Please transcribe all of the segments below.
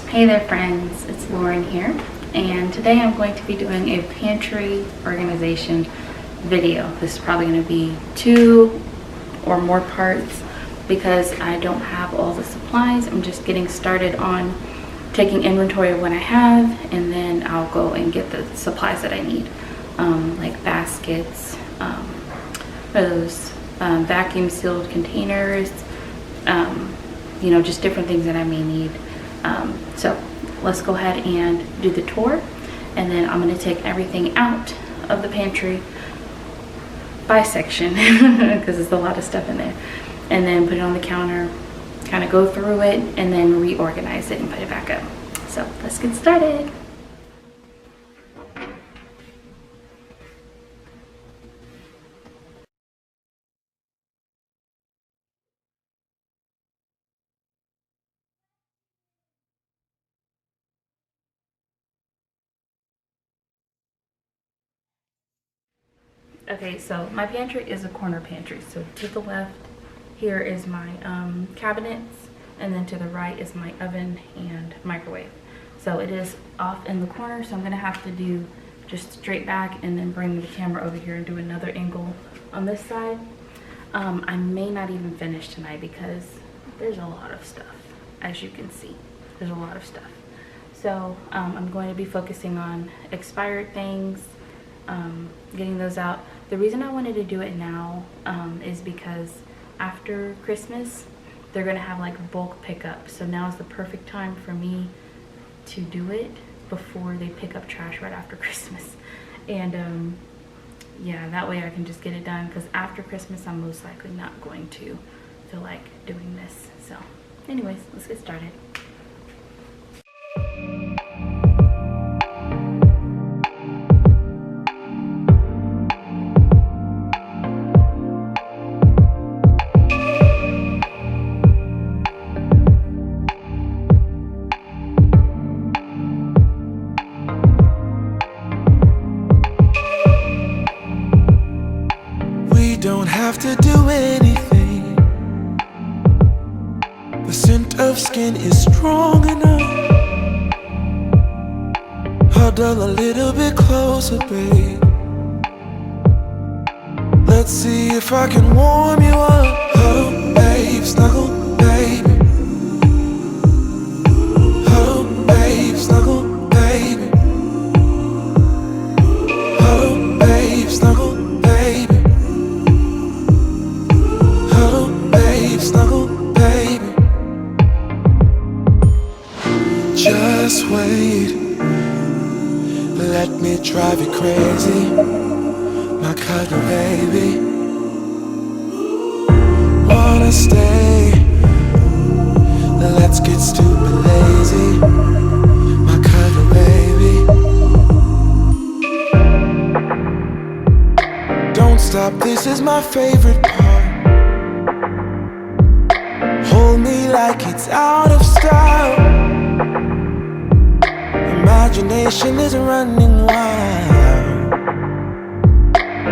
Hey there friends, it's Lauren here, and today I'm going to be doing a pantry organization video. This is probably going to be 2 or more parts because I don't have all the supplies. I'm just getting started on taking inventory of what I have, and then I'll go and get the supplies that I need, like baskets, those vacuum sealed containers, just different things that I may need. So let's go ahead and do the tour, and then I'm going to take everything out of the pantry by section because there's a lot of stuff in there, and then put it on the counter, kind of go through it, and then reorganize it and put it back up. So let's get started. Okay, so my pantry is a corner pantry. So to the left here is my cabinets, and then to the right is my oven and microwave. So it is off in the corner, so I'm gonna have to do just straight back and then bring the camera over here and do another angle on this side. I may not even finish tonight because there's a lot of stuff. As you can see, there's a lot of stuff. So I'm going to be focusing on expired things, getting those out. The reason I wanted to do it now is because after Christmas they're gonna have like bulk pickup, so now is the perfect time for me to do it before they pick up trash right after Christmas. And yeah, that way I can just get it done, because after Christmas I'm most likely not going to feel like doing this. So anyways, let's get started. Don't have to do anything. The scent of skin is strong enough. Huddle a little bit closer, babe. Let's see if I can warm you up. Huddle, babe, snuggle, baby. Huddle, babe, snuggle, baby. Huddle, babe, snuggle, baby. Snuggle, baby. Just wait. Let me drive you crazy, my cuddle baby. Wanna stay? Let's get stupid lazy, my cuddle baby. Don't stop, this is my favorite part. Hold me like it's out of style. Imagination is running wild.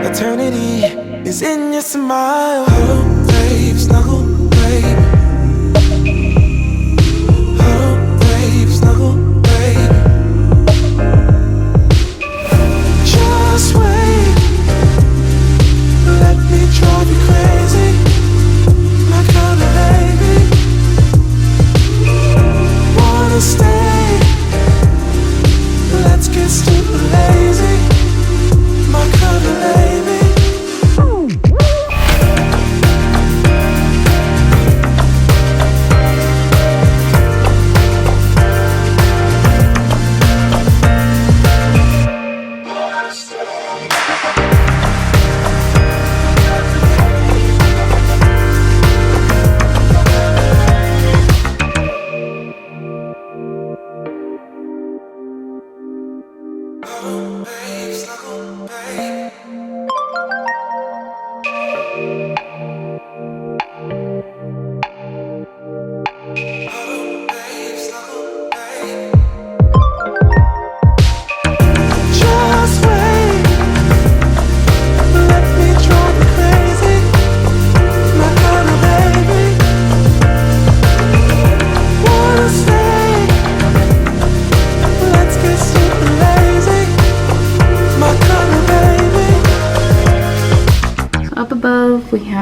Eternity is in your smile. Huddle, babe, snuggle, baby. Huddle, babe, snuggle, baby. Just wait. Let me drive you crazy, my kind of baby. Wanna stay? Let's get stupid lazy, my kind of baby.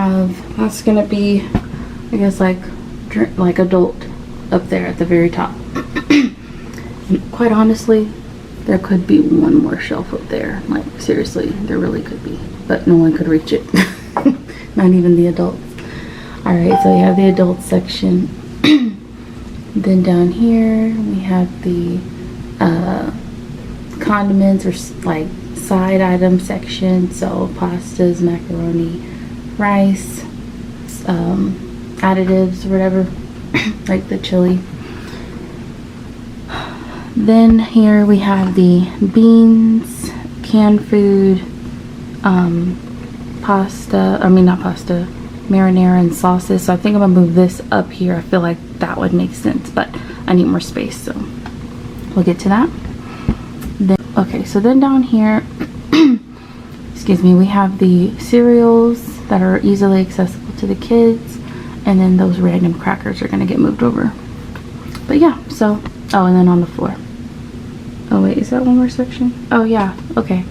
have, that's gonna be, I guess, like adult up there at the very top. And quite honestly, there could be one more shelf up there. Like, seriously, there really could be, but no one could reach it. Not even the adults. All right, so you have the adult section. Then down here we have the condiments, or like side item section. So pastas, macaroni, rice, additives, whatever, like the chili. Then here we have the beans, canned food, marinara and sauces. So I think I'm gonna move this up here. I feel like that would make sense, but I need more space, so we'll get to that. Then, okay, so then down here, excuse me, we have the cereals that are easily accessible to the kids, and then those random crackers are gonna get moved over. But yeah, so, oh, and then on the floor. Oh wait, is that one more section? Oh yeah, okay.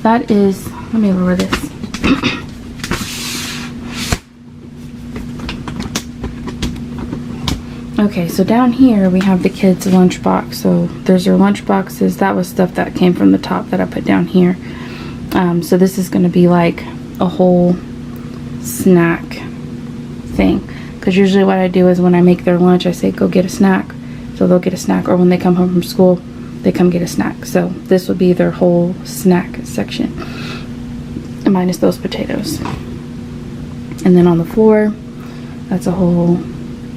That is, let me lower this. Okay, so down here we have the kids' lunchbox. So there's their lunch boxes. That was stuff that came from the top that I put down here. So this is going to be like a whole snack thing. Because usually what I do is when I make their lunch, I say go get a snack. So they'll get a snack, or when they come home from school, they come get a snack. So this would be their whole snack section, minus those potatoes. And then on the floor, that's a whole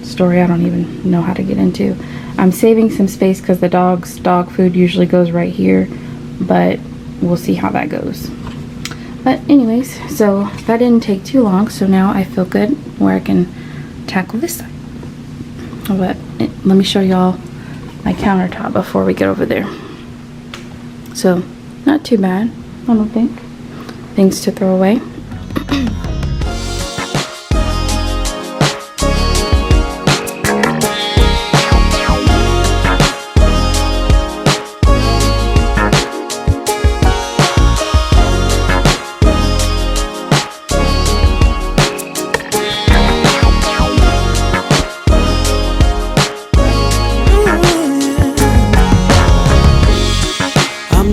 story I don't even know how to get into. I'm saving some space because the dog's dog food usually goes right here, but we'll see how that goes. But anyways, so that didn't take too long, so now I feel good where I can tackle this side. But let me show y'all my countertop before we get over there. So not too bad, I don't think. Things to throw away.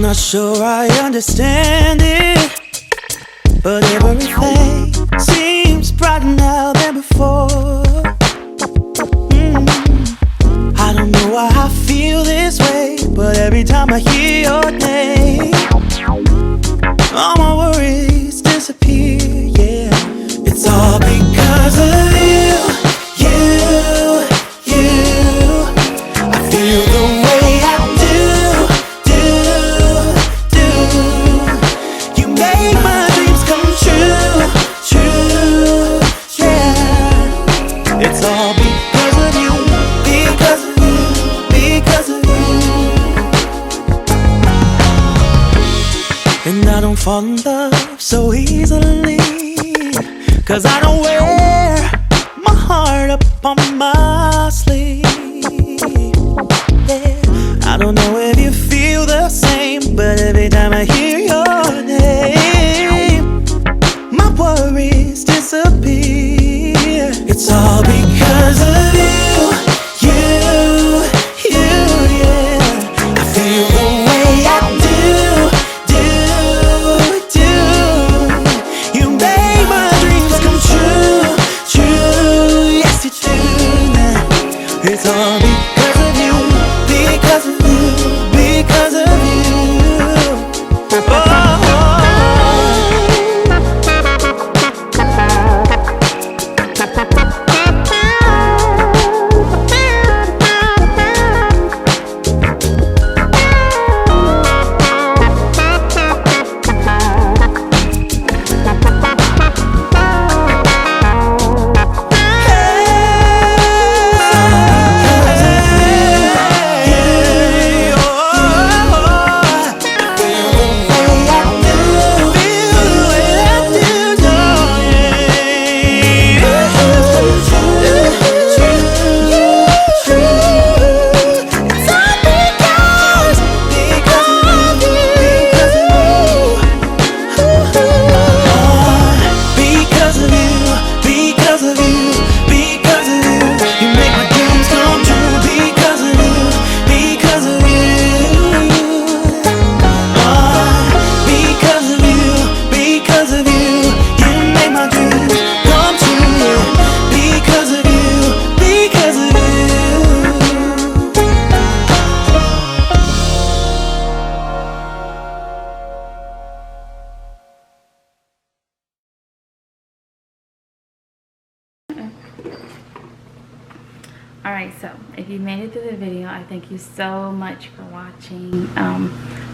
Not sure I understand it, but everything seems brighter now than before. I don't know why I feel this way, but every time I hear your name, all my worries disappear, yeah. It's all because of you. I feel the way I do. Fall in love so easily, 'cause I don't wear my heart up on my sleeve, yeah. I don't know if you feel the same, but every time I hear your name, my worries disappear. It's all because of you. It's all Alright, so if you made it through the video, I thank you so much for watching.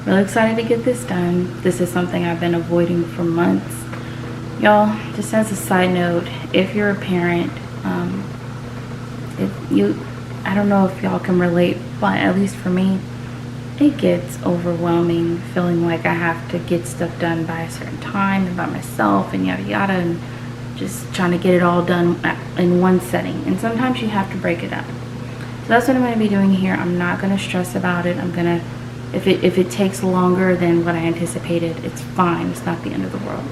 Really excited to get this done. This is something I've been avoiding for months. Y'all, just as a side note, if you're a parent, I don't know if y'all can relate, but at least for me, it gets overwhelming feeling like I have to get stuff done by a certain time and by myself and yada yada, and just trying to get it all done in one setting. And sometimes you have to break it up. So that's what I'm going to be doing here. I'm not going to stress about it. I'm going to, if it takes longer than what I anticipated, it's fine. It's not the end of the world.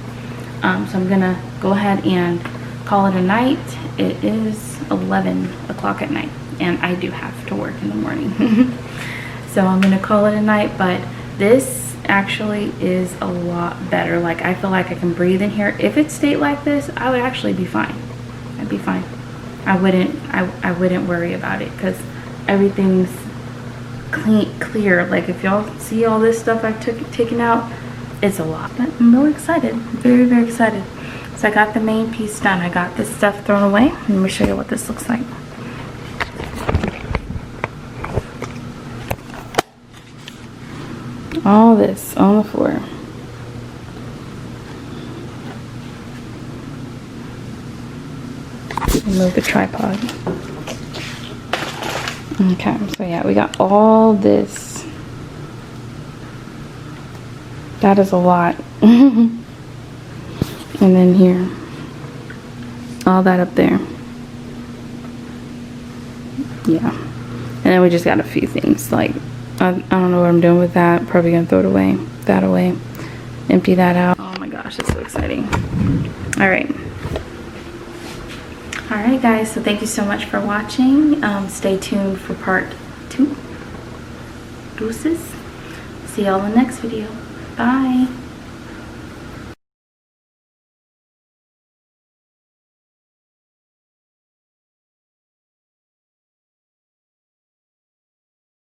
So I'm going to go ahead and call it a night. It is 11 o'clock at night, and I do have to work in the morning. So I'm going to call it a night, but this actually is a lot better. Like, I feel like I can breathe in here. If it stayed like this, I would actually be fine. I'd be fine. I wouldn't worry about it because everything's clear. Like, if y'all see all this stuff I've taken out, it's a lot. But I'm really excited. Very, very excited. So I got the main piece done. I got this stuff thrown away. Let me show you what this looks like. All this on the floor. Remove the tripod. Okay, so yeah, we got all this. That is a lot. And then here, all that up there. Yeah. And then we just got a few things, like I don't know what I'm doing with that. Probably gonna throw it away, that away, empty that out. Oh my gosh, it's so exciting. All right guys, so thank you so much for watching. Stay tuned for part 2. Deuces. See y'all in the next video. Bye.